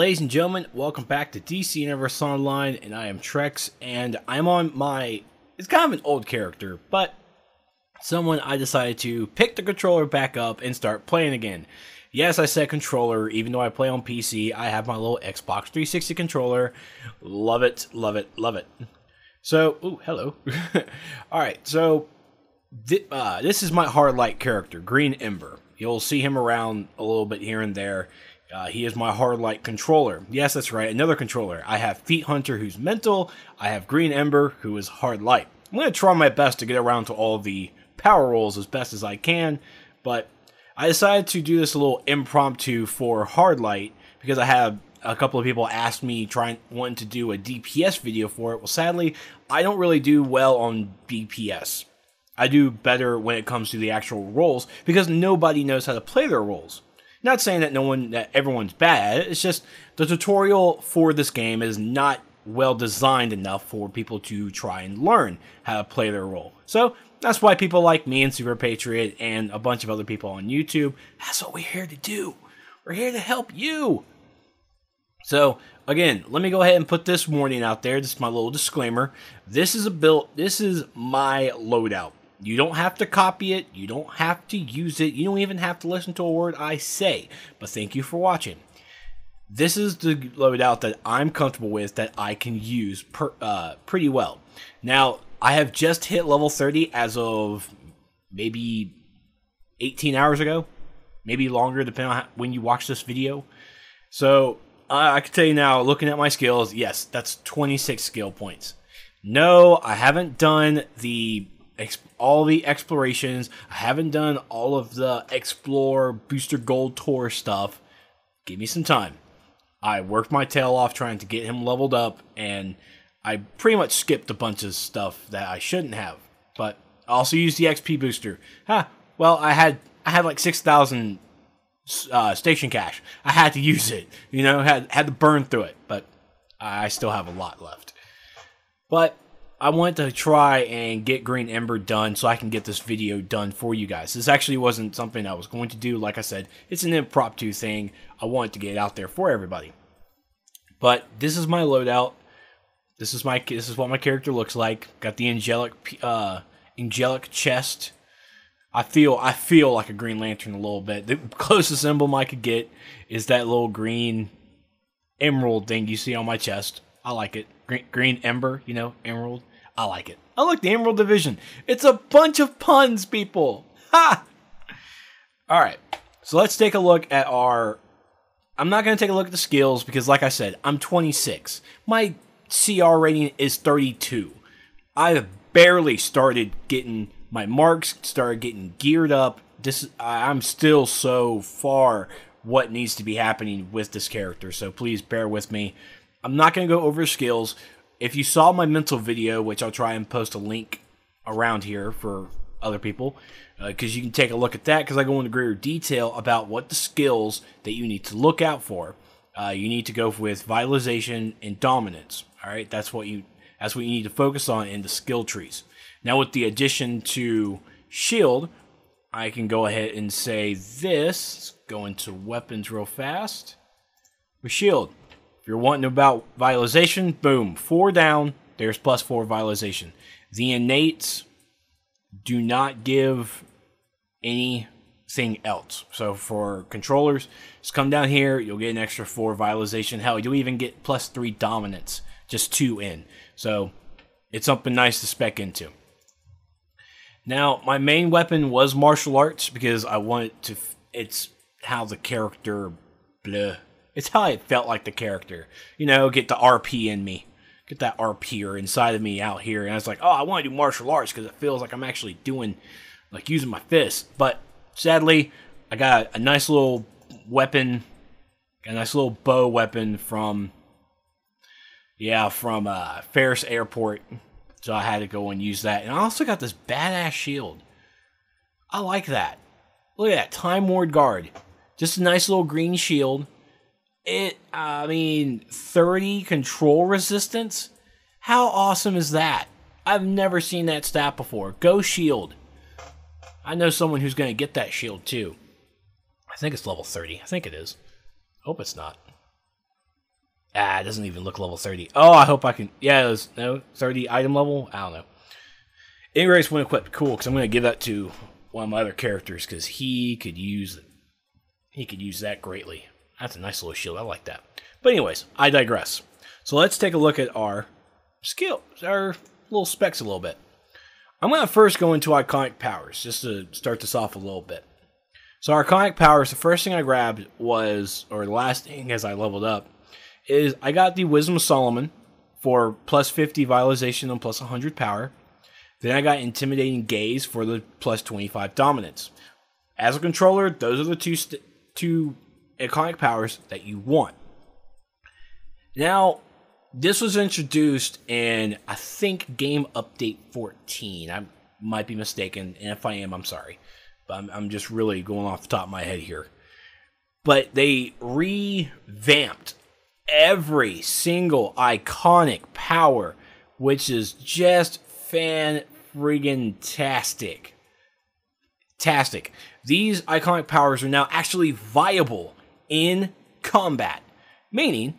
Ladies and gentlemen, welcome back to DC Universe Online, and I am Trex, and I'm on my, it's kind of an old character, but someone I decided to pick the controller back up and start playing again. Yes, I said controller, even though I play on PC, I have my little Xbox 360 controller. Love it, love it, love it. So, ooh, hello. Alright, so, this is my hard light character, Green Ember. You'll see him around a little bit here and there. He is my hard light controller. Yes, that's right, another controller. I have Feet Hunter, who's mental. I have Green Ember, who is hard light. I'm going to try my best to get around to all of the power rolls as best as I can, but I decided to do this a little impromptu for hard light because I have a couple of people asked me wanting to do a DPS video for it. Well, sadly, I don't really do well on DPS. I do better when it comes to the actual roles because nobody knows how to play their roles. Not saying that everyone's bad at it, it's just the tutorial for this game is not well designed enough for people to try and learn how to play their role. So that's why people like me and Super Patriot and a bunch of other people on YouTube, that's what we're here to do. We're here to help you. So again, let me go ahead and put this warning out there. This is my little disclaimer. This is my loadout. You don't have to copy it. You don't have to use it. You don't even have to listen to a word I say. But thank you for watching. This is the loadout that I'm comfortable with that I can use pretty well. Now, I have just hit level 30 as of maybe 18 hours ago. Maybe longer, depending on when you watch this video. So, I can tell you now, looking at my skills, yes, that's 26 skill points. No, I haven't done all the explorations. I haven't done all of the explore booster gold tour stuff. Give me some time. I worked my tail off trying to get him leveled up, and I pretty much skipped a bunch of stuff that I shouldn't have. But I also used the XP booster. Well, I had like 6,000 station cash. I had to use it. You know, had to burn through it, but I still have a lot left. But I wanted to try and get Green Ember done so I can get this video done for you guys. This actually wasn't something I was going to do. Like I said, it's an impromptu thing. I wanted to get it out there for everybody. But this is my loadout. This is what my character looks like. Got the angelic chest. I feel like a Green Lantern a little bit. The closest emblem I could get is that little green emerald thing you see on my chest. I like it. Green Ember, you know, emerald. I like it. I like the Emerald Division. It's a bunch of puns, people. Ha! Alright, so let's take a look at our... I'm not going to take a look at the skills because, like I said, I'm 26. My CR rating is 32. I barely started getting my marks, started getting geared up. I'm still so far what needs to be happening with this character, so please bear with me. I'm not going to go over skills. If you saw my mental video, which I'll try and post a link around here for other people, because you can take a look at that, because I go into greater detail about what the skills that you need to look out for. You need to go with vitalization and dominance. All right, that's what you need to focus on in the skill trees. Now, with the addition to shield, I can go ahead and say this. Let's go into weapons real fast. With shield. If you're wanting about vitalization, boom, 4 down, there's +4 vitalization. The innates do not give anything else. So for controllers, just come down here, you'll get an extra 4 vitalization. Hell, you'll even get +3 dominance, just 2 in. So it's something nice to spec into. Now, my main weapon was martial arts because I wanted to, it's how the character, it's how I felt like the character. You know, get the RP in me. Get that RPer inside of me out here. And I was like, oh, I want to do martial arts because it feels like I'm actually doing, like, using my fists. But sadly, I got a nice little weapon, a nice little bow weapon from Ferris Airport. So I had to go and use that. And I also got this badass shield. I like that. Look at that, Time Ward Guard. Just a nice little green shield. 30 control resistance? How awesome is that? I've never seen that stat before. Go shield. I know someone who's going to get that shield too. I think it's level 30. I think it is. Hope it's not. It doesn't even look level 30. Oh, I hope I can. Yeah, it was, no, 30 item level? I don't know. Anyways, when equipped, cool, because I'm going to give that to one of my other characters, because he could use that greatly. That's a nice little shield. I like that. But anyways, I digress. So let's take a look at our skills, our little specs a little bit. I'm going to first go into iconic powers, just to start this off a little bit. So our iconic powers, the first thing I grabbed was, or the last thing as I leveled up, is I got the Wisdom of Solomon for plus 50 vitalization and plus 100 power. Then I got Intimidating Gaze for the plus 25 dominance. As a controller, those are the two iconic powers that you want. Now, this was introduced in, I think, Game Update 14. I might be mistaken, and if I am, I'm sorry. But I'm just really going off the top of my head here. But they revamped every single iconic power, which is just fan-friggin-tastic. These iconic powers are now actually viable in combat, meaning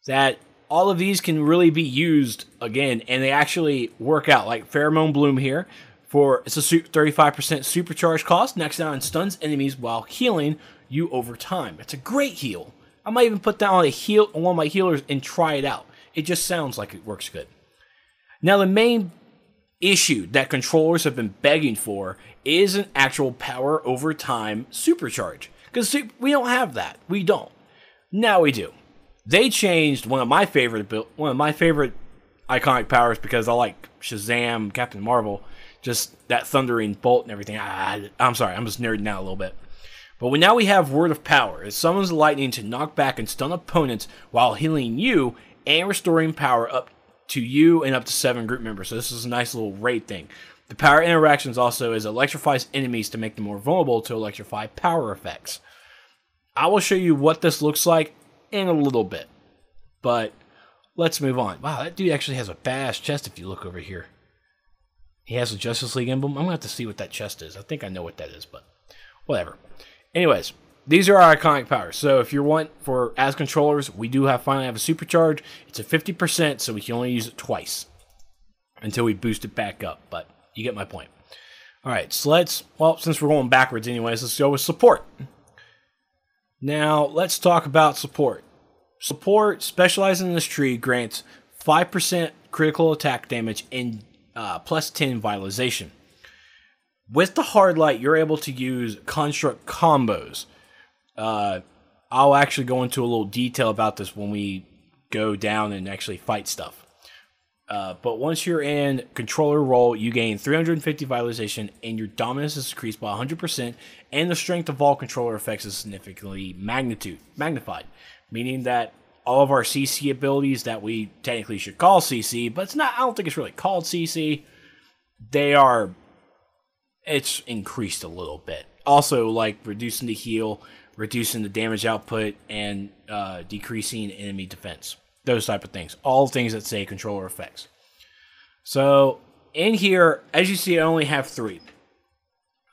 that all of these can really be used again, and they actually work out. Like Pheromone Bloom here, it's a 35% supercharge cost, knocks down and stuns enemies while healing you over time. It's a great heal. I might even put that on one of my healers and try it out. It just sounds like it works good. Now, the main issue that controllers have been begging for is an actual power over time supercharge. Because we don't have that. We don't. Now we do. They changed one of my favorite iconic powers because I like Shazam, Captain Marvel, just that thundering bolt and everything. I'm sorry, I'm just nerding out a little bit. But now we have Word of Power. It summons lightning to knock back and stun opponents while healing you and restoring power up to you and up to 7 group members. So this is a nice little raid thing. The power interactions also is electrifies enemies to make them more vulnerable to electrify power effects. I will show you what this looks like in a little bit. But let's move on. Wow, that dude actually has a badass chest if you look over here. He has a Justice League emblem. I'm going to have to see what that chest is. I think I know what that is, but whatever. Anyways, these are our iconic powers. So if you want as controllers, we do finally have a supercharge. It's a 50%, so we can only use it twice until we boost it back up. But you get my point. All right, so since we're going backwards anyways, let's go with support. Now, let's talk about support. Support, specializing in this tree, grants 5% critical attack damage and plus 10 vitalization. With the hard light, you're able to use construct combos. I'll actually go into a little detail about this when we go down and actually fight stuff. But once you're in controller role, you gain 350 vitalization, and your dominance is increased by 100%, and the strength of all controller effects is significantly magnified. Meaning that all of our CC abilities that we technically should call CC, but I don't think it's really called CC, it's increased a little bit. Also, like reducing the heal, reducing the damage output, and decreasing enemy defense. Those type of things. All things that say controller effects. So, in here, as you see, I only have 3.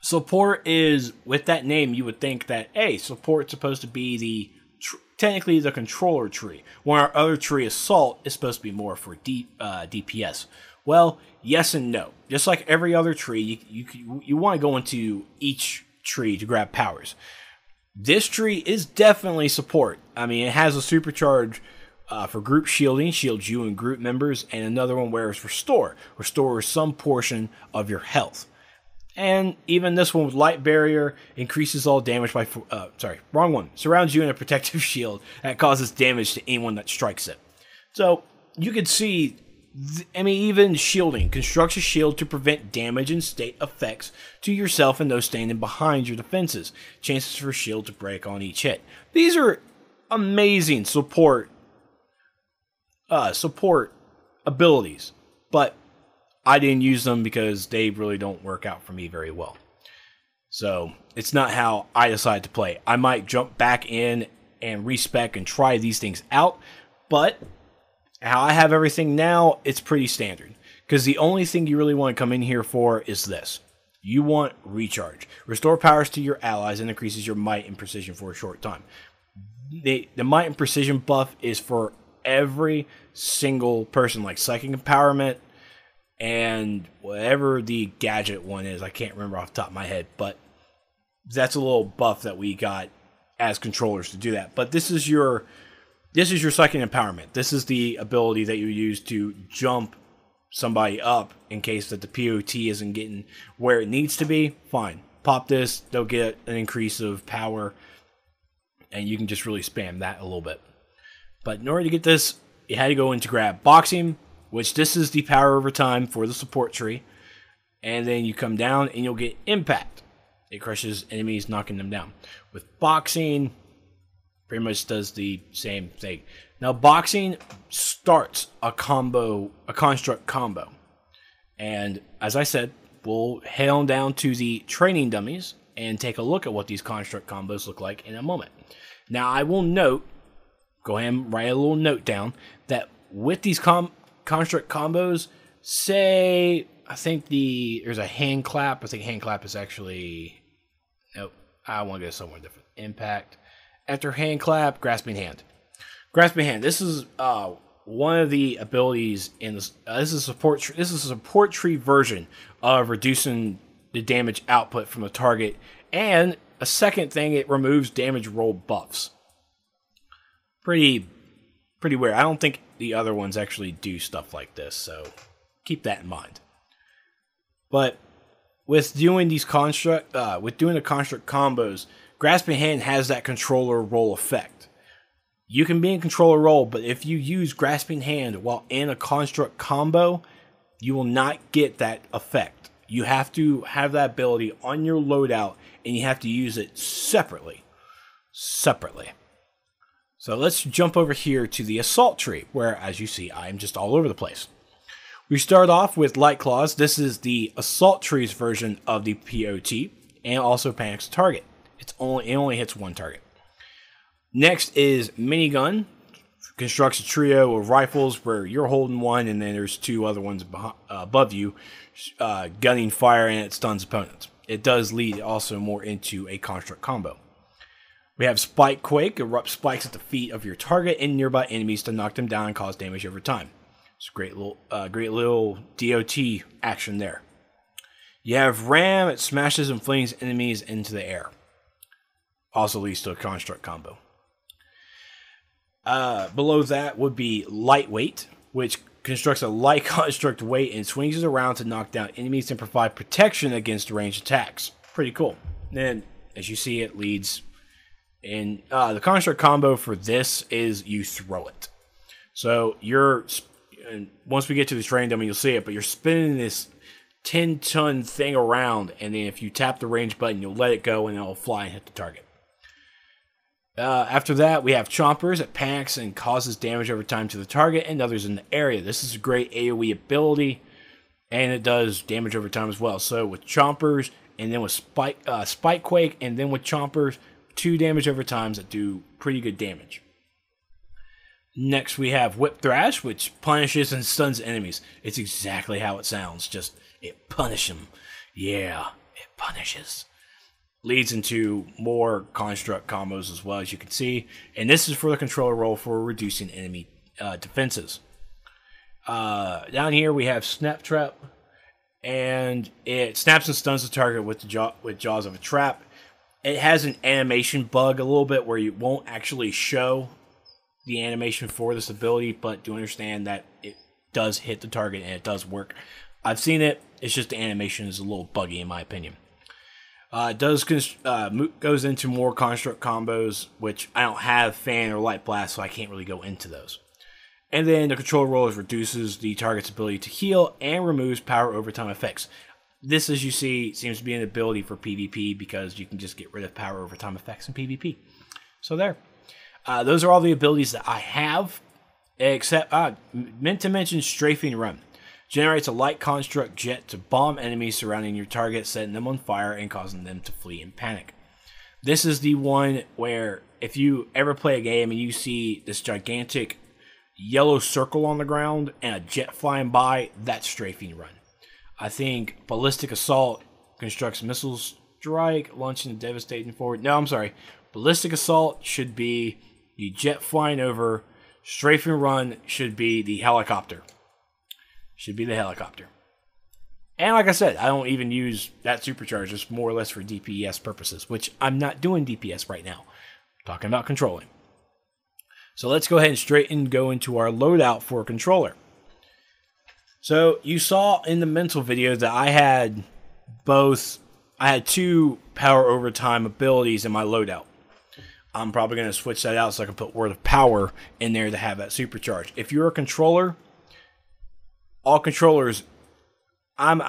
Support is, with that name, you would think that, hey, support's supposed to be technically the controller tree. When our other tree, Assault, is supposed to be more for DPS. Well, yes and no. Just like every other tree, you want to go into each tree to grab powers. This tree is definitely support. I mean, it has a supercharge for group shielding, shields you and group members, and another one where it's restore. Restores some portion of your health. And even this one with Light Barrier increases all damage by... wrong one. Surrounds you in a protective shield that causes damage to anyone that strikes it. So, you can see... even shielding constructs a shield to prevent damage and state effects to yourself and those standing behind your defenses. Chances for shield to break on each hit. These are amazing support abilities, but I didn't use them because they really don't work out for me very well. So it's not how I decide to play. I might jump back in and respec and try these things out, but how I have everything now, it's pretty standard. Because the only thing you really want to come in here for is this. You want recharge. Restore powers to your allies and increases your might and precision for a short time. The might and precision buff is for every single person, like Psychic Empowerment and whatever the gadget one is. I can't remember off the top of my head, but that's a little buff that we got as controllers to do that. But this is your Psychic Empowerment. This is the ability that you use to jump somebody up in case that the POT isn't getting where it needs to be. Fine. Pop this, they'll get an increase of power, and you can just really spam that a little bit. But in order to get this, you had to go into grab Boxing, which this is the power over time for the support tree. And then you come down and you'll get Impact. It crushes enemies, knocking them down. With Boxing, pretty much does the same thing. Now, Boxing starts a construct combo. And as I said, we'll head on down to the training dummies and take a look at what these construct combos look like in a moment. Now, I will note, go ahead and write a little note down, that with these construct combos, say, I think there's a hand clap. I think hand clap is actually, nope, I want to go somewhere different. Impact. After hand clap, grasping hand. Grasping hand. This is one of the abilities in this. This is a support tree version of reducing the damage output from the target, and a second thing, it removes damage roll buffs. Pretty weird. I don't think the other ones actually do stuff like this, so keep that in mind. But with doing the construct combos, Grasping Hand has that controller roll effect. You can be in controller roll, but if you use Grasping Hand while in a construct combo, you will not get that effect. You have to have that ability on your loadout, and you have to use it separately. So let's jump over here to the Assault tree, where, as you see, I'm just all over the place. We start off with Light Claws. This is the Assault tree's version of the POT, and also panics the target. It only hits one target. Next is Minigun. Constructs a trio of rifles where you're holding one, and then there's two other ones above you, gunning fire, and it stuns opponents. It does lead also more into a construct combo. We have Spike Quake. Erupt spikes at the feet of your target and nearby enemies to knock them down and cause damage over time. It's a great little DOT action there. You have Ram. It smashes and flings enemies into the air. Also leads to a construct combo. Below that would be Lightweight, which constructs a light construct weight and swings it around to knock down enemies and provide protection against ranged attacks. Pretty cool. Then, as you see, it leads in the construct combo for this is you throw it. So once we get to the training dummy, you'll see it, but you're spinning this 10-ton thing around, and then if you tap the range button, you'll let it go, and it'll fly and hit the target. After that, we have Chompers. It panics and causes damage over time to the target and others in the area. This is a great AoE ability, and it does damage over time as well. So with Chompers, and then with Spike Quake, and then with Chompers, 2 damage over times that do pretty good damage. Next, we have Whip Thrash, which punishes and stuns enemies. It's exactly how it sounds. Just, it punishes them. Yeah, it punishes. Leads into more construct combos as well, as you can see. And this is for the controller roll for reducing enemy defenses. Down here we have Snap Trap, and it snaps and stuns the target with the jaws of a trap. It has an animation bug a little bit where you won't actually show the animation for this ability, but do understand that it does hit the target and it does work. I've seen it. It's just the animation is a little buggy in my opinion. It goes into more construct combos, which I don't have Fan or Light Blast, so I can't really go into those. And then the control roll reduces the target's ability to heal and removes power overtime effects. This, as you see, seems to be an ability for PvP because you can just get rid of power overtime effects in PvP. So there. Those are all the abilities that I have, except meant to mention Strafing Run. Generates a light construct jet to bomb enemies surrounding your target, setting them on fire and causing them to flee in panic. This is the one where if you ever play a game and you see this gigantic yellow circle on the ground and a jet flying by, that's Strafing Run. I think Ballistic Assault constructs missile strike, launching a devastating forward. No, I'm sorry. Ballistic Assault should be the jet flying over. Strafing Run should be the helicopter. Should be the helicopter. And like I said, I don't even use that supercharge, just more or less for DPS purposes, which I'm not doing DPS right now. I'm talking about controlling. So let's go ahead and straight and go into our loadout for a controller. So you saw in the mental video that I had two power over time abilities in my loadout. I'm probably going to switch that out so I can put Word of Power in there to have that supercharge. If you're a controller, all controllers, I'm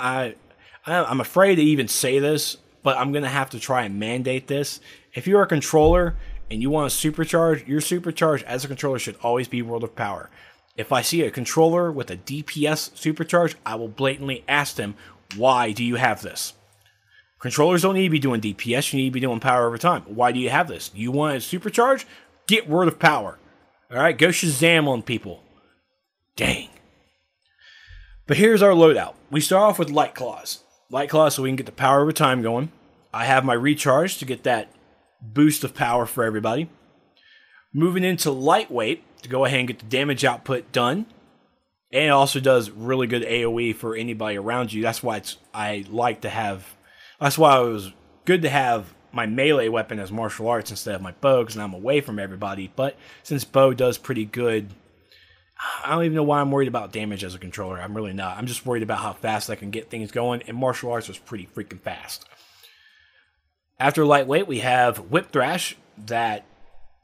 afraid to even say this, but I'm going to have to try and mandate this. If you're a controller and you want to supercharge, your supercharge as a controller should always be World of Power. If I see a controller with a DPS supercharge, I will blatantly ask them, why do you have this? Controllers don't need to be doing DPS, you need to be doing power over time. Why do you have this? You want a supercharge? Get Word of Power. Alright, go Shazam on people. Dang. But here's our loadout. We start off with Light Claws. Light Claws so we can get the power over time going. I have my recharge to get that boost of power for everybody. Moving into Lightweight to go ahead and get the damage output done. And it also does really good AoE for anybody around you. That's why that's why it was good to have my melee weapon as martial arts instead of my bow, because I'm away from everybody. But since bow does pretty good, I don't even know why I'm worried about damage as a controller. I'm really not. I'm just worried about how fast I can get things going, and martial arts was pretty freaking fast. After lightweight, we have Whip Thrash that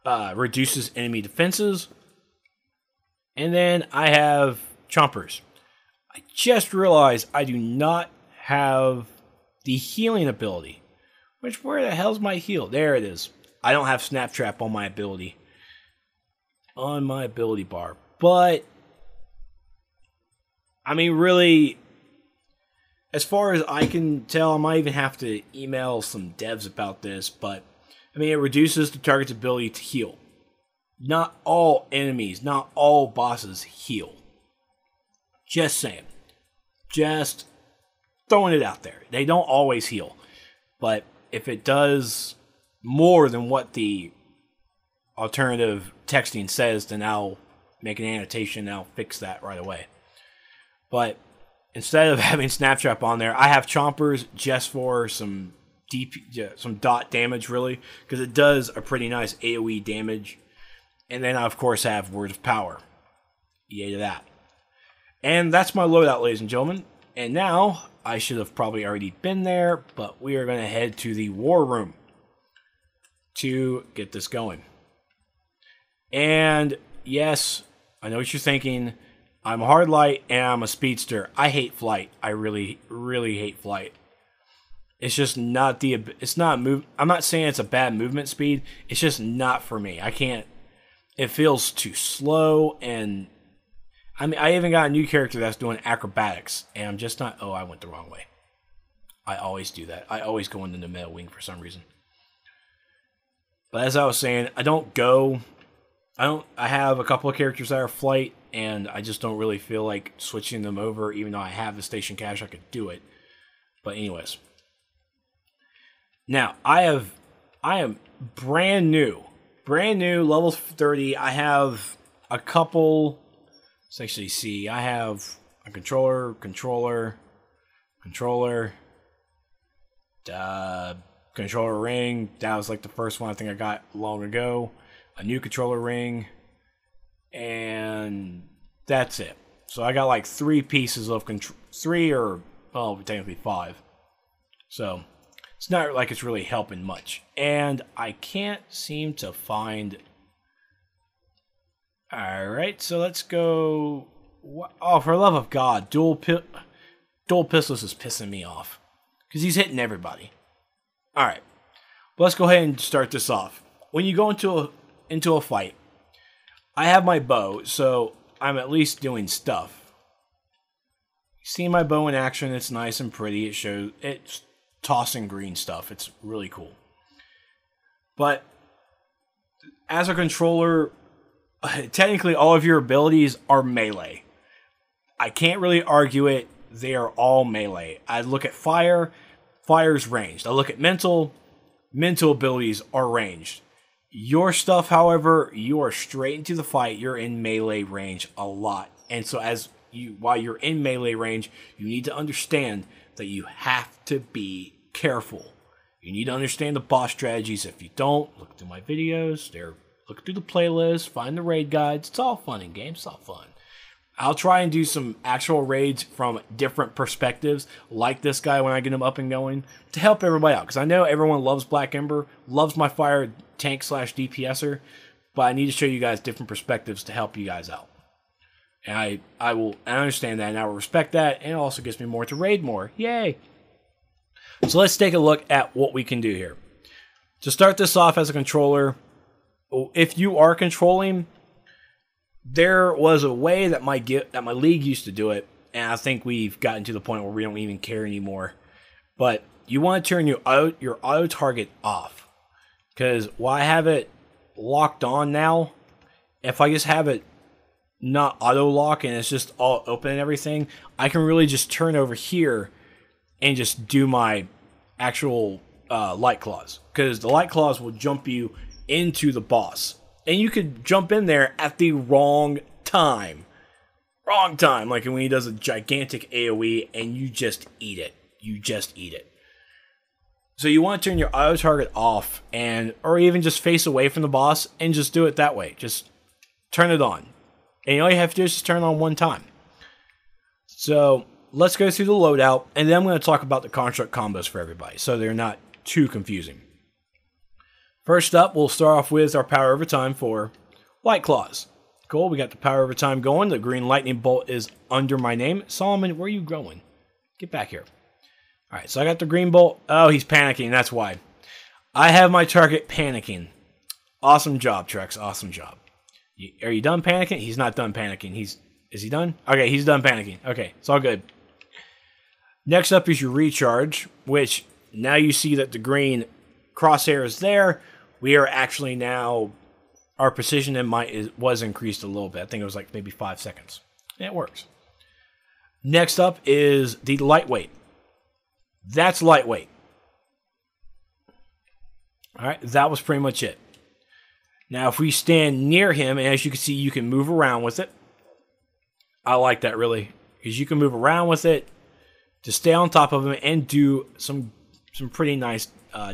reduces enemy defenses. And then I have Chompers. I just realized I do not have the healing ability. Which, where the hell's my heal? There it is. I don't have Snap Trap on my ability. On my ability bar. But, I mean, really, as far as I can tell, I might even have to email some devs about this, but, I mean, it reduces the target's ability to heal. Not all enemies, not all bosses heal. Just saying. Just throwing it out there. They don't always heal. But if it does more than what the alternative texting says, then I'll make an annotation and I'll fix that right away. But instead of having Snaptrap on there, I have Chompers just for some dot damage, really, because it does a pretty nice AoE damage. And then I, of course, have Word of Power. Yay to that. And that's my loadout, ladies and gentlemen. And now, I should have probably already been there, but we are going to head to the War Room to get this going. And yes, I know what you're thinking. I'm a hard light and I'm a speedster. I hate flight. I really, really hate flight. It's just not I'm not saying it's a bad movement speed. It's just not for me. I can't. It feels too slow, and I mean, I even got a new character that's doing acrobatics, and I'm just not. Oh, I went the wrong way. I always do that. I always go into the middle wing for some reason. But as I was saying, I have a couple of characters that are flight, and I just don't really feel like switching them over, even though I have the station cache, I could do it. But anyways. Now, I am brand new, level 30. I have a couple, let's actually see, I have a controller ring. That was like the first one I think I got long ago. A new controller ring, and that's it. So I got like 3 pieces of technically 5. So it's not like it's really helping much. And I can't seem to find. Alright, so let's go. Oh, for the love of God, dual pistols is pissing me off. Because he's hitting everybody. Alright, let's go ahead and start this off. When you go into a fight, I have my bow, so I'm at least doing stuff. See my bow in action, it's nice and pretty. It's tossing green stuff. It's really cool. But as a controller, technically all of your abilities are melee. I can't really argue it. They are all melee. I look at fire, fire's ranged. I look at mental abilities are ranged. Your stuff, however, you are straight into the fight. You're in melee range a lot. And so while you're in melee range, you need to understand that you have to be careful. You need to understand the boss strategies. If you don't, look through my videos. Look through the playlist, find the raid guides. It's all fun in games. It's all fun. I'll try and do some actual raids from different perspectives, like this guy when I get him up and going, to help everybody out. Because I know everyone loves Black Ember, loves my fire tank / DPSer, but I need to show you guys different perspectives to help you guys out. And I understand that, and I will respect that, and it also gives me more to raid more. Yay! So let's take a look at what we can do here. To start this off as a controller, if you are controlling, there was a way that my league used to do it, and I think we've gotten to the point where we don't even care anymore. But you want to turn your auto target off, because while I have it locked on now, if I just have it not auto lock and it's just all open and everything, I can really just turn over here and just do my actual light claws, because the light claws will jump you into the boss. And you could jump in there at the wrong time. Wrong time. Like when he does a gigantic AoE and you just eat it. You just eat it. So you want to turn your auto target off, or even just face away from the boss and just do it that way. Just turn it on. And all you have to do is just turn it on one time. So let's go through the loadout, and then I'm going to talk about the construct combos for everybody, so they're not too confusing. First up, we'll start off with our power over time for Light Claws. Cool, we got the power over time going. The green lightning bolt is under my name. Solomon, where are you going? Get back here. Alright, so I got the green bolt. Oh, he's panicking, that's why. I have my target panicking. Awesome job, Trex, awesome job. Are you done panicking? He's not done panicking. Is he done? Okay, he's done panicking. Okay, it's all good. Next up is your recharge, which now you see that the green crosshair is there. We are actually now, our precision was increased a little bit. I think it was like maybe 5 seconds. Yeah, it works. Next up is the lightweight. That's lightweight. Alright, that was pretty much it. Now if we stand near him, and as you can see, you can move around with it. I like that really, because you can move around with it to stay on top of him and do some pretty nice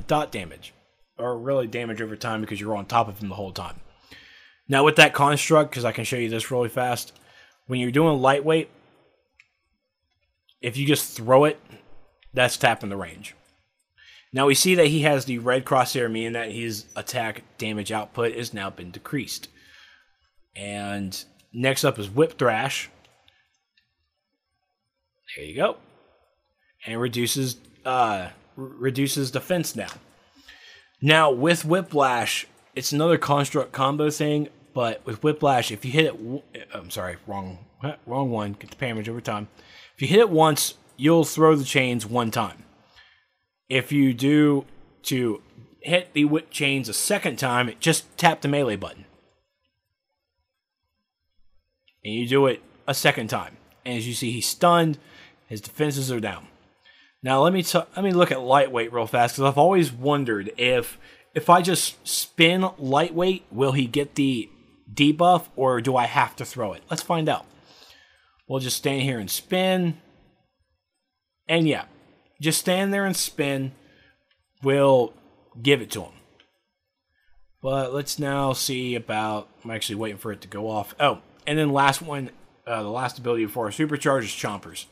dot damage, or really damage over time, because you're on top of him the whole time. Now with that construct, because I can show you this really fast, when you're doing lightweight, if you just throw it, that's tapping the range. Now we see that he has the red crosshair, meaning that his attack damage output has now been decreased. And next up is Whip Thrash. There you go. And reduces defense now. Now with Whiplash, it's another construct combo thing, but with Whiplash, if you hit it, I'm sorry, wrong one, get the damage over time. If you hit it once, you'll throw the chains one time. If you do to hit the whip chains a second time, just tap the melee button. And you do it a second time. And as you see, he's stunned, his defenses are down. Now let me look at lightweight real fast, because I've always wondered if I just spin lightweight, will he get the debuff, or do I have to throw it? Let's find out. We'll just stand here and spin. And yeah, just stand there and spin. We'll give it to him. But let's now see about, I'm actually waiting for it to go off. Oh, and then last one, the last ability before our supercharge is Chompers.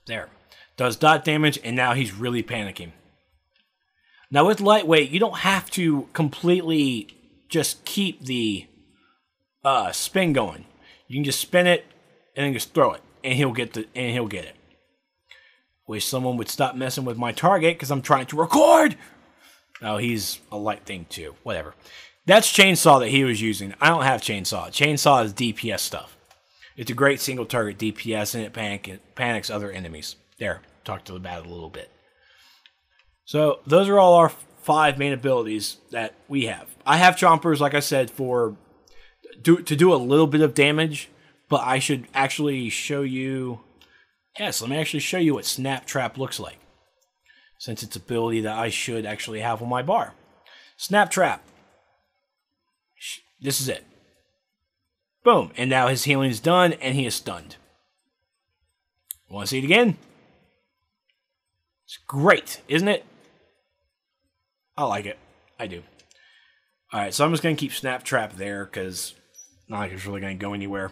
There. Does dot damage, and now he's really panicking. Now with lightweight, you don't have to completely just keep the spin going. You can just spin it and then just throw it, and he'll get it. Wish someone would stop messing with my target, because I'm trying to record. Oh, he's a light thing too. Whatever. That's Chainsaw that he was using. I don't have Chainsaw. Chainsaw is DPS stuff. It's a great single target DPS, and it panics other enemies. There, talked about it a little bit. So those are all our 5 main abilities that we have. I have Chompers, like I said, to do a little bit of damage, but I should actually show you. Yes, let me actually show you what Snap Trap looks like, since it's an ability that I should actually have on my bar. Snap Trap. This is it. Boom. And now his healing is done, and he is stunned. Want to see it again? It's great, isn't it? I like it. I do. Alright, so I'm just going to keep Snap Trap there, because not like it's really going to go anywhere.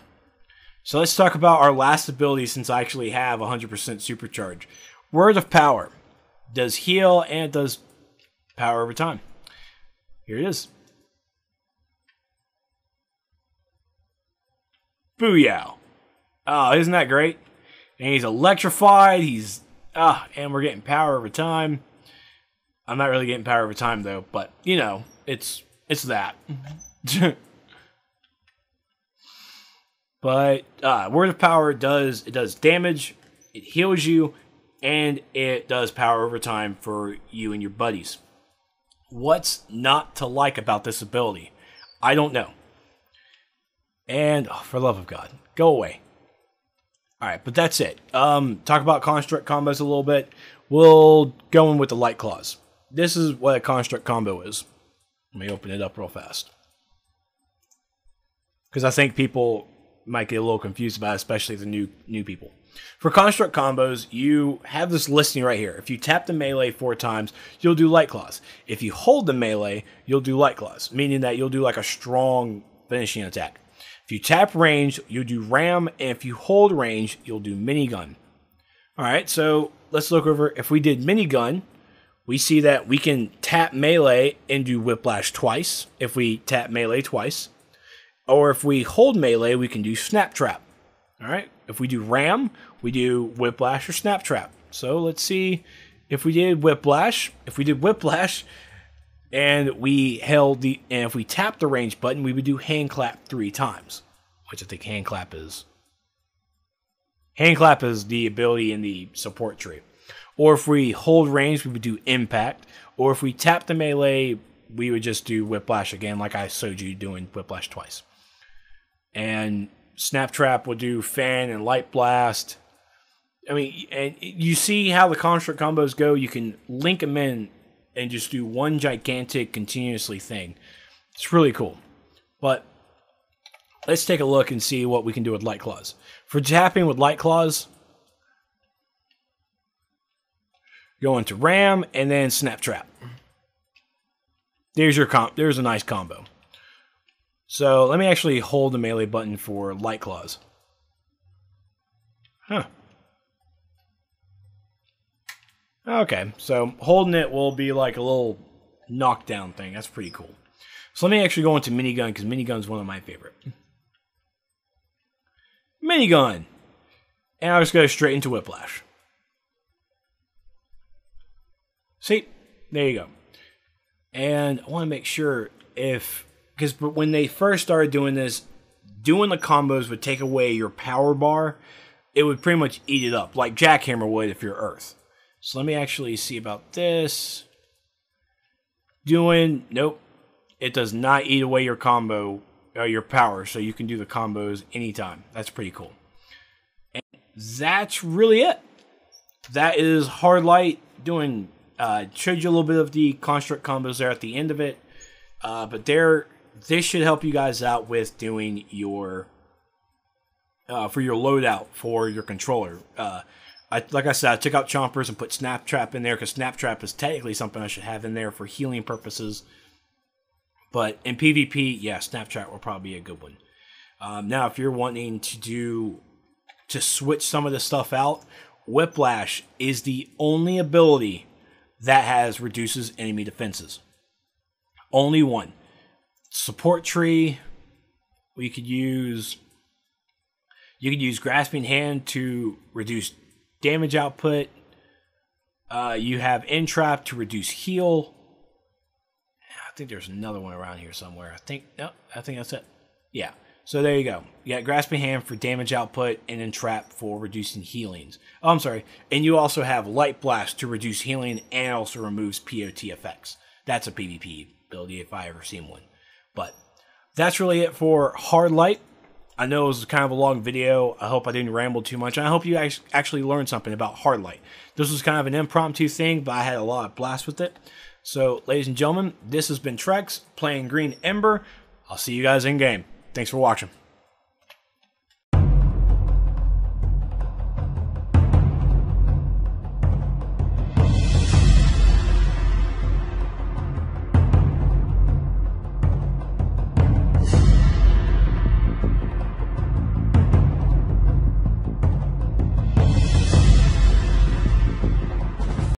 So let's talk about our last ability, since I actually have 100% Supercharge. Word of Power. Does heal, and it does power over time. Here it is. Booyah. Oh, isn't that great? And he's electrified. He's... and we're getting power over time. I'm not really getting power over time, though. But, you know, it's that. But Word of Power does damage, it heals you, and it does power over time for you and your buddies. What's not to like about this ability? I don't know. And, for the love of God, go away. Alright, but that's it. Talk about construct combos a little bit. We'll go in with the Light Claws. This is what a construct combo is. Let me open it up real fast. Because I think people might get a little confused about it, especially the new people. For construct combos, you have this listing right here. If you tap the melee 4 times, you'll do Light Claws. If you hold the melee, you'll do Light Claws, meaning that you'll do like a strong finishing attack. If you tap range, you'll do Ram, and if you hold range, you'll do Minigun. Alright, so let's look over. If we did Minigun, we see that we can tap melee and do Whiplash twice, if we tap melee twice. Or if we hold melee, we can do Snap Trap. Alright, if we do Ram, we do Whiplash or Snap Trap. So let's see if we did Whiplash. If we did Whiplash, and if we tap the range button, we would do Hand Clap 3 times. Which I think Hand Clap is the ability in the support tree. Or if we hold range, we would do Impact. Or if we tap the melee, we would just do Whiplash again, like I showed you doing Whiplash twice. And Snap Trap would do Fan and Light Blast. I mean, and you see how the construct combos go. You can link them in and just do one gigantic continuously thing. It's really cool. But let's take a look and see what we can do with Light Claws. For tapping with Light Claws, go into Ram and then Snap Trap. There's a nice combo. So let me actually hold the melee button for Light Claws. Huh. Okay, so holding it will be like a little knockdown thing. That's pretty cool. So let me actually go into Minigun, because Minigun is one of my favorite. Minigun! And I'll just go straight into Whiplash. See? There you go. And I want to make sure because when they first started doing this, doing the combos would take away your power bar. It would pretty much eat it up, like Jackhammer would if you're Earth. So let me actually see about this. Nope. It does not eat away your combo, your power, so you can do the combos anytime. That's pretty cool. And that's really it. That is Hard Light doing, showed you a little bit of the construct combos there at the end of it. But this should help you guys out with doing your, for your loadout for your controller. Like I said, I took out Chompers and put Snap Trap in there, because Snap Trap is technically something I should have in there for healing purposes. But in PvP, yeah, Snap Trap will probably be a good one. Now, if you're wanting to switch some of the stuff out, Whiplash is the only ability that reduces enemy defenses. Only one. Support tree, you could use Grasping Hand to reduce damage output. You have Entrap to reduce heal. I think there's another one around here somewhere. I think that's it. Yeah. So there you go. You got Grasping Hand for damage output and Entrap for reducing healings. Oh, I'm sorry. And you also have Light Blast to reduce healing and also removes POT effects. That's a PvP ability if I ever seen one. But that's really it for Hard Light. I know it was kind of a long video. I hope I didn't ramble too much. And I hope you actually learned something about Hard Light. This was kind of an impromptu thing, but I had a lot of blast with it. So, ladies and gentlemen, this has been Trex playing Green Ember. I'll see you guys in game. Thanks for watching.